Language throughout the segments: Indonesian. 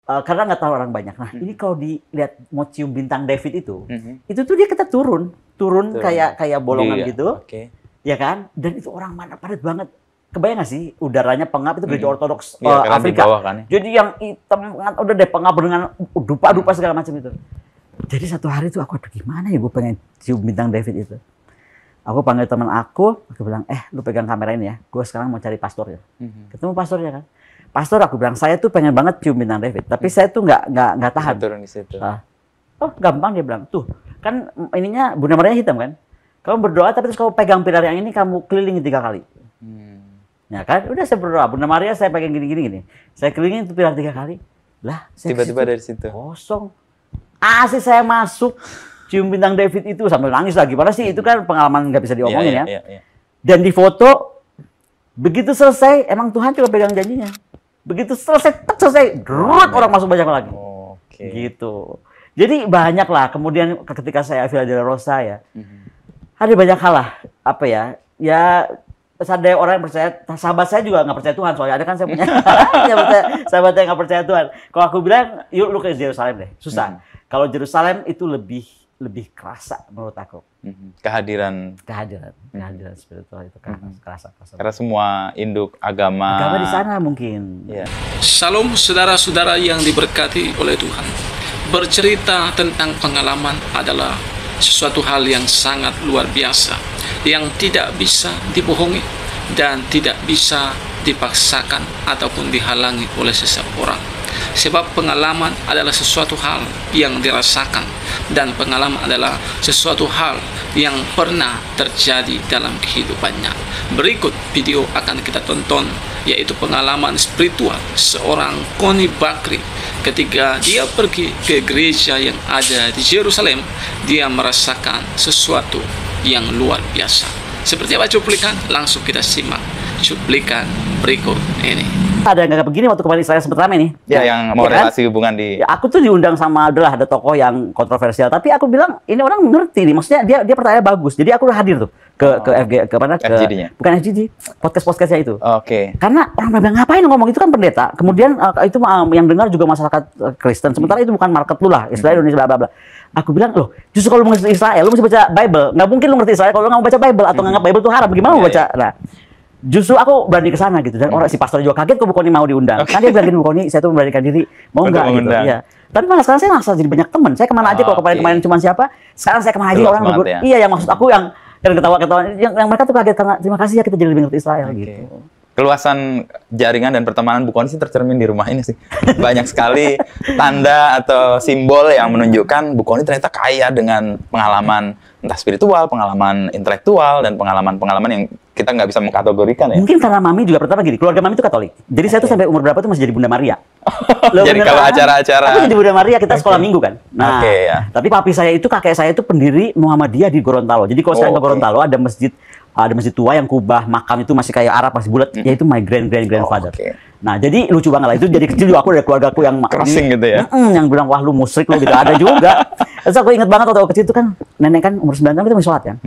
karena nggak tahu orang banyak. Nah, ini kalau dilihat mau cium bintang David itu tuh dia kita turun kayak bolongan gitu, ya kan? Dan itu orang mana padat banget. Kebayang nggak sih udaranya pengap itu gereja Ortodoks Afrika. Bawah, kan, ya? Jadi yang hitam udah deh pengap dengan dupa-dupa segala macam itu. Jadi satu hari tuh aku aduh gimana ya gue pengen cium bintang David itu. Aku panggil teman aku bilang, lu pegang kamera ini ya, gue sekarang mau cari pastornya. Ketemu pastornya kan. Pastor aku bilang, saya tuh pengen banget cium bintang David, tapi saya tuh nggak tahan. Turun di situ. Oh gampang dia bilang, tuh kan ininya Bunda Maria hitam kan. Kamu berdoa tapi terus kamu pegang pilar yang ini kamu kelilingi 3 kali. Ya kan, udah saya berdoa, Bunda Maria saya pegang gini. Saya kelilingin itu pilar 3 kali. Lah, tiba-tiba dari situ kosong. Asli saya masuk cium bintang David itu sambil nangis lagi. Padahal sih itu kan pengalaman nggak bisa diomongin ya. Dan di foto begitu selesai, emang Tuhan juga pegang janjinya. Begitu selesai, orang masuk banyak lagi. Gitu. Jadi banyak lah. Kemudian ketika saya Villa de la Rosa ya, ada banyak hal lah. Apa ya? Ya ada orang yang percaya. Sahabat saya juga nggak percaya Tuhan. Soalnya ada kan saya punya sahabat yang nggak percaya Tuhan. Kalau aku bilang, yuk lu ke Yerusalem deh. Susah. Kalau Yerusalem itu lebih kerasa menurut aku. Kehadiran spiritual itu kerasa. Karena semua induk agama di sana mungkin. Ya. Salam saudara-saudara yang diberkati oleh Tuhan. Bercerita tentang pengalaman adalah sesuatu hal yang sangat luar biasa, yang tidak bisa dibohongi dan tidak bisa dipaksakan ataupun dihalangi oleh seseorang. Sebab pengalaman adalah sesuatu hal yang dirasakan, dan pengalaman adalah sesuatu hal yang pernah terjadi dalam kehidupannya. Berikut video akan kita tonton, yaitu pengalaman spiritual seorang Connie Bakri. Ketika dia pergi ke gereja yang ada di Yerusalem, dia merasakan sesuatu yang luar biasa. Seperti apa cuplikan? Langsung kita simak cuplikan berikut ini. Ada yang nggak begini waktu kemarin Israel sempat rame nih. Ya, yang mau relasi hubungan di... Ya, aku tuh diundang sama, adalah ada tokoh yang kontroversial. Tapi aku bilang, ini orang ngerti nih. Maksudnya dia pertanyaan bagus. Jadi aku udah hadir tuh ke FGD-nya? Bukan FGD, podcast-podcastnya itu. Oke. Karena orang bilang, ngapain ngomong itu kan pendeta. Kemudian itu yang dengar juga masyarakat Kristen. Sementara itu bukan market lu lah. Israel, Indonesia, bla bla bla. Aku bilang, loh, justru kalau lu ngerti Israel, lu mesti baca Bible. Nggak mungkin lu ngerti Israel kalau lu nggak mau baca Bible. Atau nganggap Bible itu haram. Gimana mau baca? Nah, justru aku berani ke sana gitu, dan orang si pastor juga kaget kok Bu Connie mau diundang. Kan dia bilang gini, Bu Connie, saya tuh memberanikan diri, mau nggak gitu. Iya. Tapi malah sekarang saya merasa jadi banyak teman. Saya kemana aja kalau kemarin cuma siapa, sekarang saya kemana aja orang berikut. Ya? Iya, yang maksud aku yang ketawa-ketawa, yang mereka tuh kaget karena terima kasih ya kita jadi lebih ngerti Israel gitu. Keluasan jaringan dan pertemanan Bu Connie sih tercermin di rumah ini sih. Banyak sekali tanda atau simbol yang menunjukkan Bu Connie ternyata kaya dengan pengalaman entah spiritual, pengalaman intelektual, dan pengalaman-pengalaman yang kita nggak bisa mengkategorikan ya. Mungkin karena Mami juga pertama gini, keluarga Mami itu Katolik. Jadi saya tuh sampai umur berapa tuh masih jadi Bunda Maria. Jadi kalau acara-acara... Aku jadi Bunda Maria, kita sekolah minggu kan. Nah, tapi papi saya itu, kakek saya itu pendiri Muhammadiyah di Gorontalo. Jadi kalau saya ke Gorontalo ada masjid tua yang kubah, makam itu masih kayak Arab, masih bulat, yaitu my grandfather. Nah, jadi lucu banget lah. Itu jadi kecil juga aku ada keluargaku yang crossing gitu ya. Yang bilang, wah lu musyrik lu gitu, ada juga. Terus aku ingat banget waktu kecil itu kan, nenek kan umur 9 tahun kita masih sholat kan.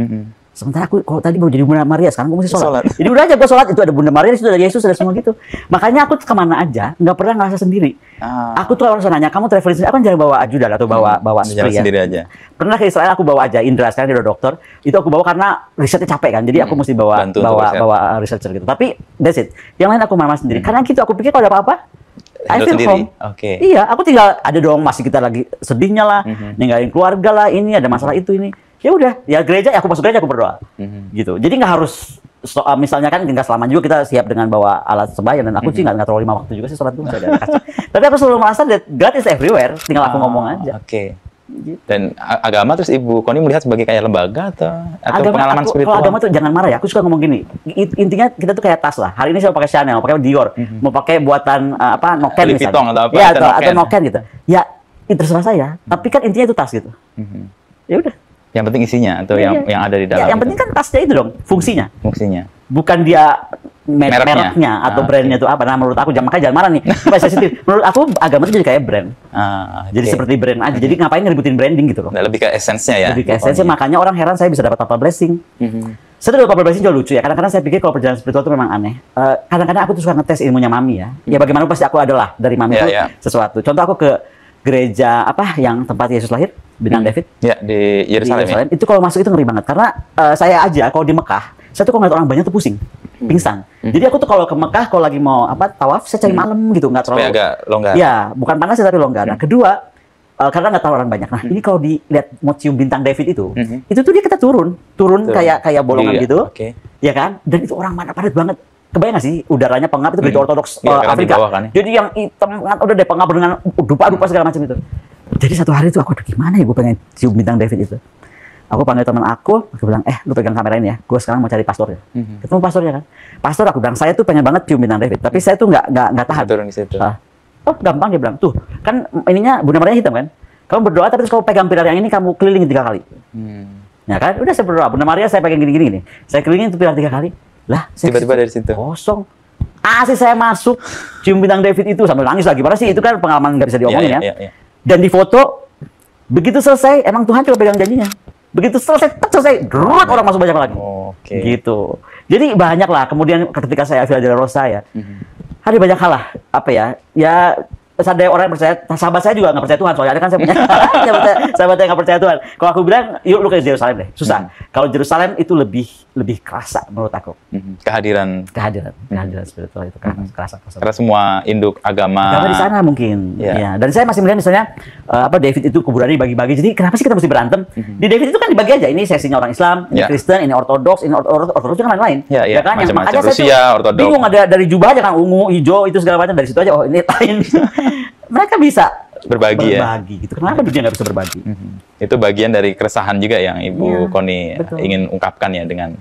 Sementara aku kalau tadi mau jadi Bunda Maria, sekarang aku mesti sholat. Jadi udah aja gue sholat, itu ada Bunda Maria, itu ada Yesus, ada semua gitu. Makanya aku kemana aja, nggak pernah ngerasa sendiri. Aku tuh orang nanya, kamu traveling sendiri, aku kan jarang bawa ajudan atau bawa spray ya. Sendiri aja. Pernah ke Israel aku bawa aja, Indra sekarang dia udah dokter, itu aku bawa karena risetnya capek kan, jadi aku mesti bawa researcher gitu. Tapi that's it. Yang lain aku mama sendiri. Karena gitu aku pikir kalau ada apa-apa, I feel home. Iya, aku tinggal ada dong masih kita lagi sedihnya lah, ninggalin keluarga lah, ini ada masalah itu ini. Ya udah, ya gereja, aku masuk gereja aku berdoa, gitu. Jadi nggak harus, misalnya kan nggak selama juga kita siap dengan bawa alat sembahyang, dan aku sih nggak terlalu 5 waktu juga sih sholat tuh. Tapi aku selalu merasa that God is everywhere, tinggal aku ngomong aja. Gitu. Dan agama terus Ibu Connie melihat sebagai kayak lembaga atau pengalaman spiritual? Kalau agama tuh jangan marah ya, aku suka ngomong gini. Intinya kita tuh kayak tas lah. Hari ini saya mau pakai Chanel, mau pakai Dior, mau pakai buatan Noken misalnya. Ya, atau Noken gitu. Ya, itu terserah saya. Tapi kan intinya itu tas gitu. Ya udah. Yang penting isinya atau yang ada di dalam. Ya, yang penting kan tasnya itu dong, fungsinya. Bukan dia mereknya atau brandnya itu apa. Nah, menurut aku makanya jangan marah nih. Menurut aku agama itu jadi kayak brand. Jadi seperti brand aja. Jadi ngapain ngeributin branding gitu loh. Lebih ke esensinya ya. Lebih ke esensinya, makanya orang heran saya bisa dapat apa blessing. Saya tuh kalau juga lucu ya. Kadang-kadang saya pikir kalau perjalanan spiritual itu memang aneh. Kadang-kadang aku tuh suka ngetes ilmunya mami ya. Ya bagaimana pasti aku adalah dari mami itu sesuatu. Contoh aku ke gereja apa yang tempat Yesus lahir, Bintang David. Ya, di Yerusalem. Itu kalau masuk itu ngeri banget. Karena saya aja kalau di Mekah, saya tuh kalau ngeliat orang banyak tuh pusing, pingsan. Jadi aku tuh kalau ke Mekah, kalau lagi mau tawaf, saya cari malam gitu, nggak terlalu. Supaya agak longgar. Ya, bukan panas ya tapi longgar. Nah, kedua, karena nggak tahu orang banyak. Nah, ini kalau dilihat mau cium Bintang David itu tuh dia kita turun kayak bolongan gitu, ya kan? Dan itu orang mana padat banget. Kebayang nggak sih udaranya pengap itu gereja ortodoks Afrika. Kan, ya? Jadi yang hitam udah deh pengap dengan dupa-dupa segala macam itu. Jadi satu hari itu aku gimana ya gue pengen cium Bintang David itu. Aku panggil teman aku bilang, lu pegang kamera ini ya, gue sekarang mau cari pastornya. Ketemu pastornya kan. Pastor aku bilang, saya tuh pengen banget cium Bintang David, tapi saya tuh nggak tahan. Turun di situ. Oh gampang, dia bilang, tuh kan ininya Bunda Maria hitam kan, kamu berdoa tapi terus kamu pegang pilar yang ini kamu kelilingin 3 kali. Ya kan, udah saya berdoa, Bunda Maria saya pegang gini-gini, saya kelilingin itu pilar 3 kali, lah tiba-tiba dari situ kosong. Asli saya masuk, cium Bintang David itu sambil nangis lagi, padahal sih itu kan pengalaman nggak bisa diomongin ya. Dan di foto, begitu selesai, emang Tuhan coba pegang janjinya. Begitu selesai, orang masuk banyak lagi. Gitu. Jadi banyak lah, kemudian ketika saya Villa de la Rosa ya, ada banyak hal lah, ya ada orang yang percaya, sahabat saya juga nggak percaya Tuhan, soalnya kan saya punya sahabat yang nggak percaya Tuhan. Kalau aku bilang, yuk lu ke Yerusalem deh, susah. Kalau Yerusalem itu lebih kerasa menurut aku. Kehadiran spiritual itu kerasa. Karena semua induk agama di sana mungkin. Ya. Dan saya masih melihat misalnya David itu kuburannya dibagi-bagi. Jadi kenapa sih kita mesti berantem? Di David itu kan dibagi aja. Ini sesinya orang Islam, ini Kristen, ini Ortodoks, ini Ortodoks kan lain-lain. Ya kan yang macam-macam. ada Rusia, Ortodoks. Bingung ada dari jubah aja kan ungu, hijau itu segala macam dari situ aja. Oh ini lain. Mereka bisa berbagi gitu. Kenapa dia nggak bisa berbagi? Itu bagian dari keresahan juga yang Ibu Koni ingin ungkapkan ya dengan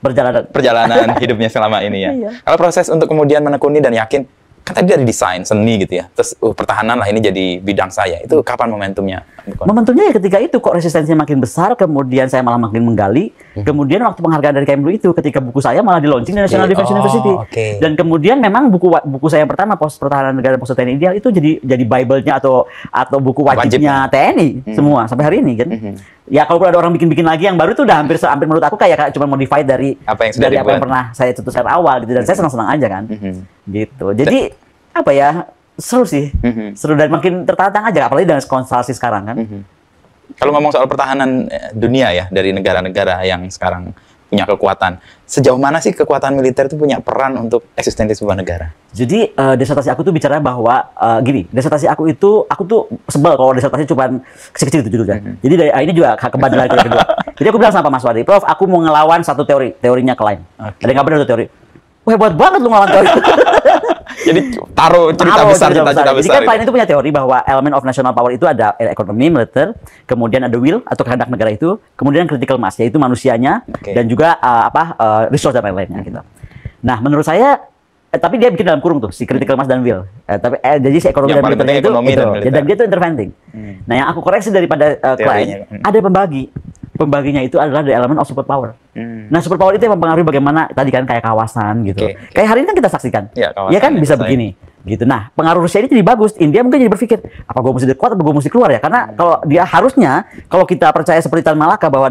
perjalanan hidupnya selama ini ya. Kalau proses untuk kemudian menekuni dan yakin, kan tadi dari desain seni gitu ya, terus pertahanan lah ini jadi bidang saya, itu kapan momentumnya? Momentumnya ya ketika itu kok resistensinya makin besar, kemudian saya malah makin menggali, kemudian waktu penghargaan dari Kemlu itu, ketika buku saya malah di launching di National Defense University, dan kemudian memang buku saya yang pertama, Pos Pertahanan Negara Pos TNI Ideal itu jadi Bible-nya atau buku wajibnya TNI semua sampai hari ini kan. Ya kalaupun ada orang bikin lagi yang baru itu udah hampir menurut aku kayak cuma modified dari apa yang pernah saya cetuskan awal gitu, dan saya senang-senang aja kan. Gitu. Jadi seru sih. Seru dan makin tertantang aja apalagi dengan konstelasi sekarang kan. Kalau ngomong soal pertahanan dunia ya dari negara-negara yang sekarang punya kekuatan, sejauh mana sih kekuatan militer itu punya peran untuk eksistensi sebuah negara? Jadi disertasi aku tuh bicara bahwa gini, disertasi aku tuh sebel kalau disertasi cuma kecil-kecil itu judulnya. Jadi ini juga kebandel dari kedua. Jadi aku bilang sama Mas Wadi, Prof, aku mau ngelawan satu teorinya Klein. Ada nggak benar teori? Wah, hebat banget lu ngelawan teori. Jadi taruh cerita besar. Jadi kan Klein itu punya teori bahwa element of national power itu ada ekonomi, militer, kemudian ada will atau kehendak negara itu, kemudian critical mass yaitu manusianya dan juga resource dan lain-lainnya gitu. Nah, menurut saya tapi dia bikin dalam kurung tuh si critical mass dan will. Jadi si ekonomi dan militer itu dan dia itu interventing. Nah, yang aku koreksi daripada Klein ada pembaginya itu adalah the element of super power. Nah, super power itu yang mempengaruhi bagaimana tadi kan kayak kawasan gitu. Kayak hari ini kan kita saksikan. Ya kan bisa begini gitu. Nah, pengaruh Rusia ini jadi bagus. India mungkin jadi berpikir, apa gue mesti kuat, apa gue mesti keluar ya? Karena kalau dia harusnya kalau kita percaya seperti Tan Malaka bahwa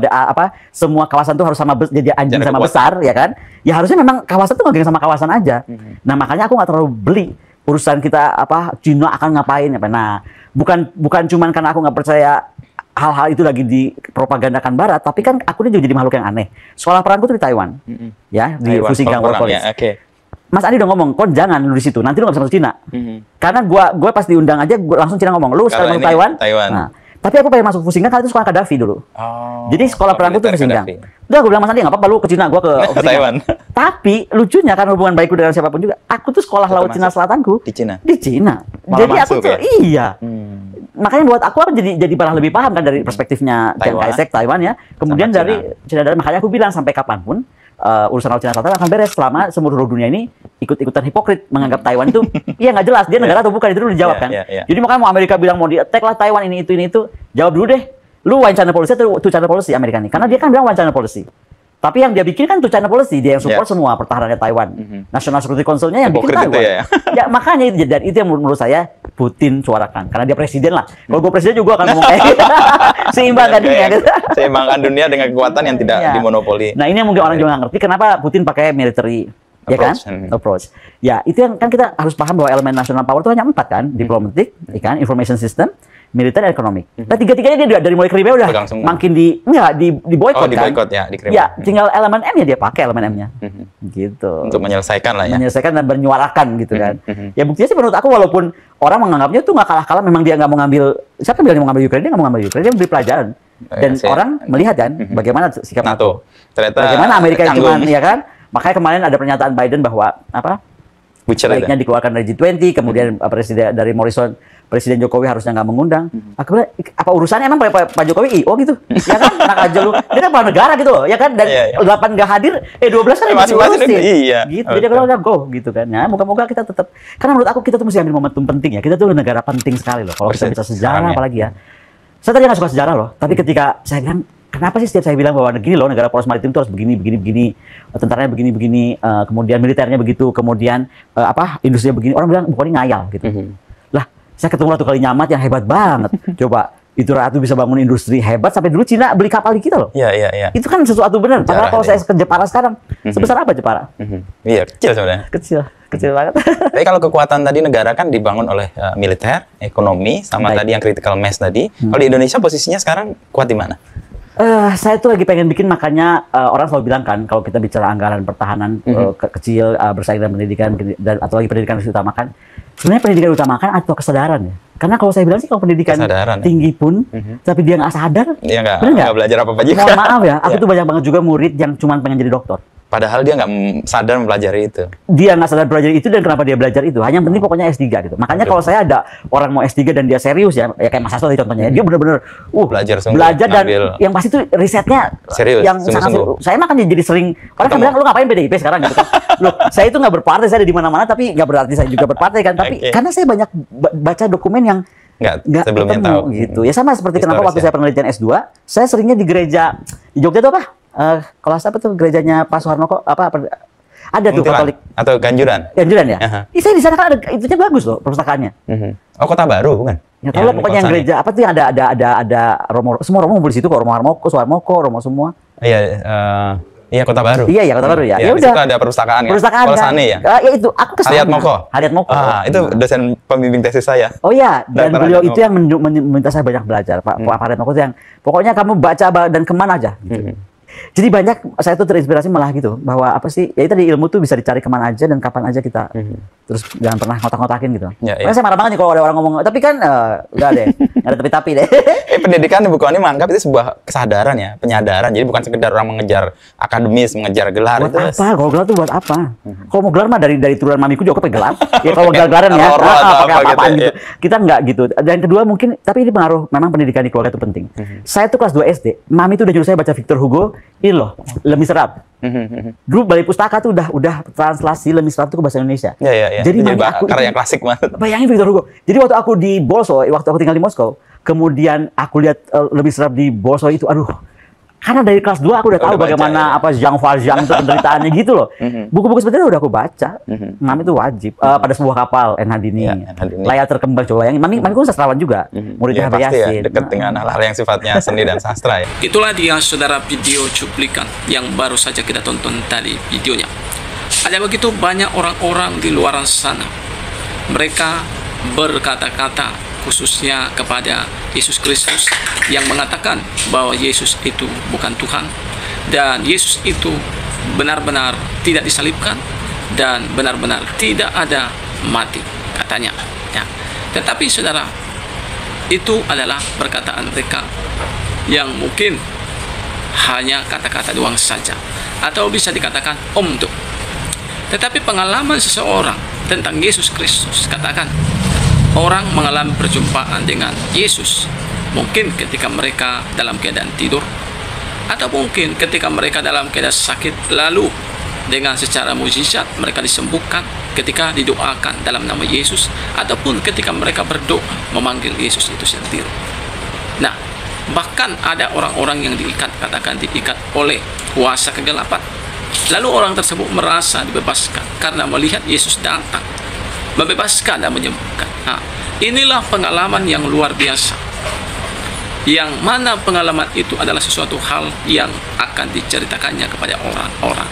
semua kawasan itu harus sama jadi anjing sama besar ya kan? Ya harusnya memang kawasan itu nggak sama kawasan aja. Nah, makanya aku nggak terlalu beli urusan kita Cina akan ngapain apa. Nah, bukan cuman karena aku nggak percaya hal-hal itu lagi dipropagandakan Barat, tapi kan aku ini juga jadi makhluk yang aneh. Sekolah perangku itu di Taiwan, ya di Fuxinggang War College. Mas Andi udah ngomong, kok jangan lu di situ, nanti lu nggak bisa masuk Cina. Karena gua pas diundang aja, gua langsung Cina ngomong, lu sekarang masuk Taiwan. Nah, tapi aku pengen masuk Fuxinggang karena itu sekolah Gaddafi dulu. Jadi sekolah perangku itu Fuxinggang. Udah gue bilang Mas Andi nggak apa-apa, lu ke Cina, gua ke Taiwan. Tapi lucunya karena hubungan baikku dengan siapapun juga, aku tuh sekolah laut Cina Selatanku di Cina. Jadi aku tuh makanya buat aku jadi malah lebih paham kan dari perspektifnya Chiang Kai-shek Taiwan ya. Kemudian dari Cina, makanya aku bilang sampai kapanpun urusan laut Cina Selatan akan beres selama seluruh dunia ini ikut-ikutan hipokrit menganggap Taiwan itu nggak jelas dia negara atau bukan, itu dulu dijawab kan. Jadi makanya mau Amerika bilang mau di-attack lah Taiwan ini itu, jawab dulu deh. Lu one China policy atau two China policy Amerika ini? Karena dia kan bilang one China policy. Tapi yang dia bikin kan two China policy, dia yang support semua pertahanannya Taiwan. National Security Council-nya yang bikin Taiwan. Ya makanya itu yang menurut saya Putin suarakan. Karena dia presiden lah. Kalau gue presiden juga akan ngomong kayak gitu. Seimbangkan dunia. Gitu. Seimbangkan dunia dengan kekuatan yang tidak dimonopoli. Nah, ini yang mungkin orang juga nggak ngerti kenapa Putin pakai military ya kan? Approach. Ya, itu yang kan kita harus paham bahwa elemen national power itu hanya 4 kan, diplomatic, ya kan, information system, militer, dan ekonomi. Nah, tiga-tiganya dia dari mulai Crimea udah makin di boykot kan. Boykot ya, di Crimea. Ya, tinggal elemen M-nya dia pakai elemen M-nya. Gitu. Untuk menyelesaikan lah ya. Menyelesaikan dan menyuarakan gitu kan. Ya buktinya sih menurut aku walaupun orang menganggapnya tuh nggak kalah-kalah, memang dia nggak mau ngambil, siapa yang bilang dia mau ngambil Ukraina, dia nggak mau ngambil Ukraina, dia memberi pelajaran. Dan orang melihat kan bagaimana sikap NATO. Ternyata bagaimana Amerika yang cuman, ya kan. Makanya kemarin ada pernyataan Biden bahwa sebaiknya dikeluarkan dari G20, kemudian presiden dari Morrison, Presiden Jokowi harusnya nggak mengundang. Aku bilang, apa urusannya emang Pak Jokowi IO gitu? Ya kan, anak aja lu. Dia kan kepala negara gitu loh, ya kan? Dan 8 nggak hadir, 12 kan masih urusin. Iya. Gitu. Jadi kalau udah go gitu kan. Nah, moga-moga kita tetap, karena menurut aku kita tuh mesti ambil momentum penting ya. Kita tuh negara penting sekali loh. Kalau kita bisa sejarah apalagi ya. Saya tadi nggak suka sejarah loh, tapi ketika saya bilang, kenapa sih setiap saya bilang bahwa gini loh, negara poros maritim itu harus begini, tentaranya begini, kemudian militernya begitu, kemudian industrinya begini, orang bilang bukan ngayal gitu. Lah, saya ketemu Ratu Kalinyamat yang hebat banget. Coba, itu Ratu bisa bangun industri hebat, sampai dulu Cina beli kapal di kita loh. Iya. Itu kan sesuatu benar. Padahal kalau saya ke Jepara sekarang, sebesar apa Jepara? Iya, kecil sebenarnya. Kecil banget. Tapi kalau kekuatan tadi negara kan dibangun oleh militer, ekonomi, sama tadi yang critical mass tadi. Kalau di Indonesia posisinya sekarang kuat di mana? Saya tuh lagi pengen bikin, makanya orang selalu bilang kan kalau kita bicara anggaran pertahanan kecil, bersaing dengan pendidikan atau lagi pendidikan harus diutamakan. Sebenarnya pendidikan diutamakan atau kesadaran ya. Karena kalau saya bilang sih kalau pendidikan tinggi pun, tapi dia nggak sadar, nggak belajar apa-apa juga. Mohon maaf ya, aku tuh banyak banget juga murid yang cuma pengen jadi dokter. Padahal dia nggak sadar mempelajari itu. Dia nggak sadar belajar itu, dan kenapa dia belajar itu. Hanya yang penting pokoknya S3 gitu. Makanya kalau saya ada orang mau S3 dan dia serius ya kayak Mas Hasto contohnya, dia benar-benar belajar dan yang pasti tuh risetnya serius, yang sangat serius. Saya makanya jadi sering, orang kan bilang, lu ngapain PDIP sekarang gitu kan. Loh, saya itu nggak berpartai, saya ada di mana-mana, tapi nggak berarti saya juga berpartai kan. Tapi karena saya banyak baca dokumen yang nggak ketemu gitu. Ya sama seperti kenapa waktu saya penelitian S2, saya seringnya di gereja di Jogja itu kelas apa tuh gerejanya Pak Soeharno kok ada tuh Katolik atau Ganjuran ya. Saya di sana kan ada itunya bagus loh perpustakaannya. Oh, Kota Baru bukan? Ya tahu lah pokoknya yang gereja apa tuh yang ada Romo, semua Romo ngumpul di situ kok, Romo Harmoko, Soeharmoko, Romo semua. Iya, Kota Baru. Iya, Kota Baru ya. Ya udah. Ada perpustakaan ya. Kalau Sani ya. Ya itu aku ke sana. Hariat Moko. Itu dosen pembimbing tesis saya. Oh iya, dan beliau itu yang meminta saya banyak belajar. Pak Hariat Moko itu yang pokoknya kamu baca dan kemana aja gitu. Jadi banyak saya tuh terinspirasi malah gitu, bahwa apa sih ya itu tadi, ilmu tuh bisa dicari kemana aja dan kapan aja kita, terus jangan pernah ngotak-ngotakin gitu. Karena saya marah banget nih kalau ada orang ngomong, tapi kan enggak deh, nggak ada tapi deh. Pendidikan Ibu Koni menganggap itu sebuah kesadaran ya, penyadaran. Jadi bukan sekedar orang mengejar akademis, mengejar gelar. Buat apa? Kalau gelar tuh buat apa? Kalau mau gelar mah dari turunan mamiku juga pakai gelar. Ya kalau gelar-gelaran ya, pakai apa-apaan gitu. Kita nggak gitu. Dan kedua mungkin, tapi ini pengaruh, memang pendidikan di keluarga itu penting. Saya tuh kelas 2 SD, mami tuh udah nyuruh saya baca Victor Hugo. Ini loh, Les Miserables. Dulu Balai Pustaka tuh udah translasi Les Miserables tuh ke bahasa Indonesia. Iya. Jadi aku karya klasik banget. Bayangin Victor Hugo. Jadi waktu aku di Warsaw, waktu aku tinggal di Moskow, kemudian aku lihat Les Miserables di Warsaw itu, aduh. Karena dari kelas 2 aku udah tahu bagaimana Jean Valjean itu penderitaannya gitu loh. Buku-buku seperti itu udah aku baca. Mami itu wajib. Pada sebuah kapal, N. Hadini. Layar terkembang, coba bayangin. Mami kan sastrawan juga. Muridnya Habib Yasin. Dekat dengan hal-hal yang sifatnya seni dan sastra ya. Itulah dia saudara video cuplikan yang baru saja kita tonton tadi videonya. Ada begitu banyak orang-orang di luar sana. Mereka berkata-kata khususnya kepada Yesus Kristus yang mengatakan bahwa Yesus itu bukan Tuhan dan Yesus itu benar-benar tidak disalibkan dan benar-benar tidak ada mati katanya ya. Tetapi saudara, itu adalah perkataan mereka yang mungkin hanya kata-kata doang saja atau bisa dikatakan omdo. Tetapi pengalaman seseorang tentang Yesus Kristus, katakan orang mengalami perjumpaan dengan Yesus mungkin ketika mereka dalam keadaan tidur, atau mungkin ketika mereka dalam keadaan sakit, lalu dengan secara mukjizat mereka disembuhkan ketika didoakan dalam nama Yesus, ataupun ketika mereka berdoa memanggil Yesus itu sendiri. Nah, bahkan ada orang-orang yang katakan diikat oleh kuasa kegelapan, lalu orang tersebut merasa dibebaskan karena melihat Yesus datang membebaskan dan menyembuhkan. Nah, Inilah pengalaman yang luar biasa, yang mana pengalaman itu adalah sesuatu hal yang akan diceritakannya kepada orang-orang.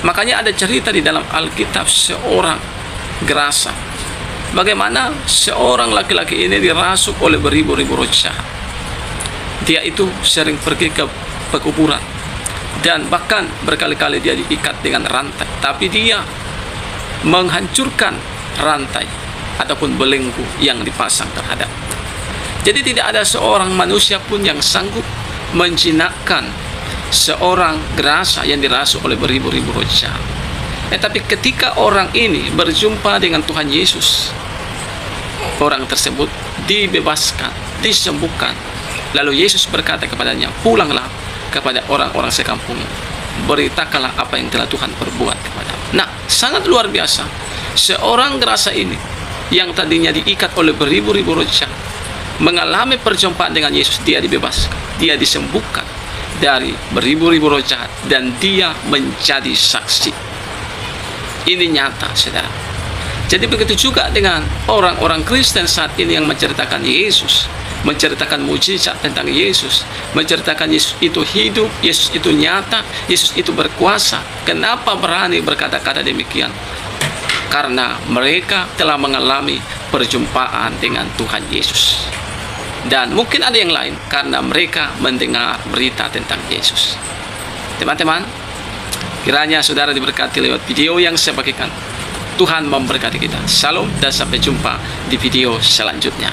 Makanya ada cerita di dalam Alkitab seorang Gerasa, bagaimana seorang laki-laki ini dirasuk oleh beribu-ribu roh jahat. Dia itu sering pergi ke pekuburan, dan bahkan berkali-kali dia diikat dengan rantai, tapi dia menghancurkan rantai ataupun belenggu yang dipasang terhadap. Jadi tidak ada seorang manusia pun yang sanggup menjinakkan seorang Gerasa yang dirasuk oleh beribu-ribu roh jahat. Tapi ketika orang ini berjumpa dengan Tuhan Yesus, orang tersebut dibebaskan, disembuhkan. Lalu Yesus berkata kepadanya, pulanglah kepada orang-orang sekampung, beritakanlah apa yang telah Tuhan perbuat kepadamu. Nah, sangat luar biasa. Seorang Gerasa ini yang tadinya diikat oleh beribu-ribu roh jahat, mengalami perjumpaan dengan Yesus, dia dibebaskan, dia disembuhkan dari beribu-ribu roh jahat, dan dia menjadi saksi. Ini nyata, saudara. Jadi begitu juga dengan orang-orang Kristen saat ini yang menceritakan Yesus, menceritakan mujizat tentang Yesus, menceritakan Yesus itu hidup, Yesus itu nyata, Yesus itu berkuasa. Kenapa berani berkata-kata demikian? Karena mereka telah mengalami perjumpaan dengan Tuhan Yesus. Dan mungkin ada yang lain, karena mereka mendengar berita tentang Yesus. Teman-teman, kiranya saudara diberkati lewat video yang saya bagikan. Tuhan memberkati kita. Shalom dan sampai jumpa di video selanjutnya.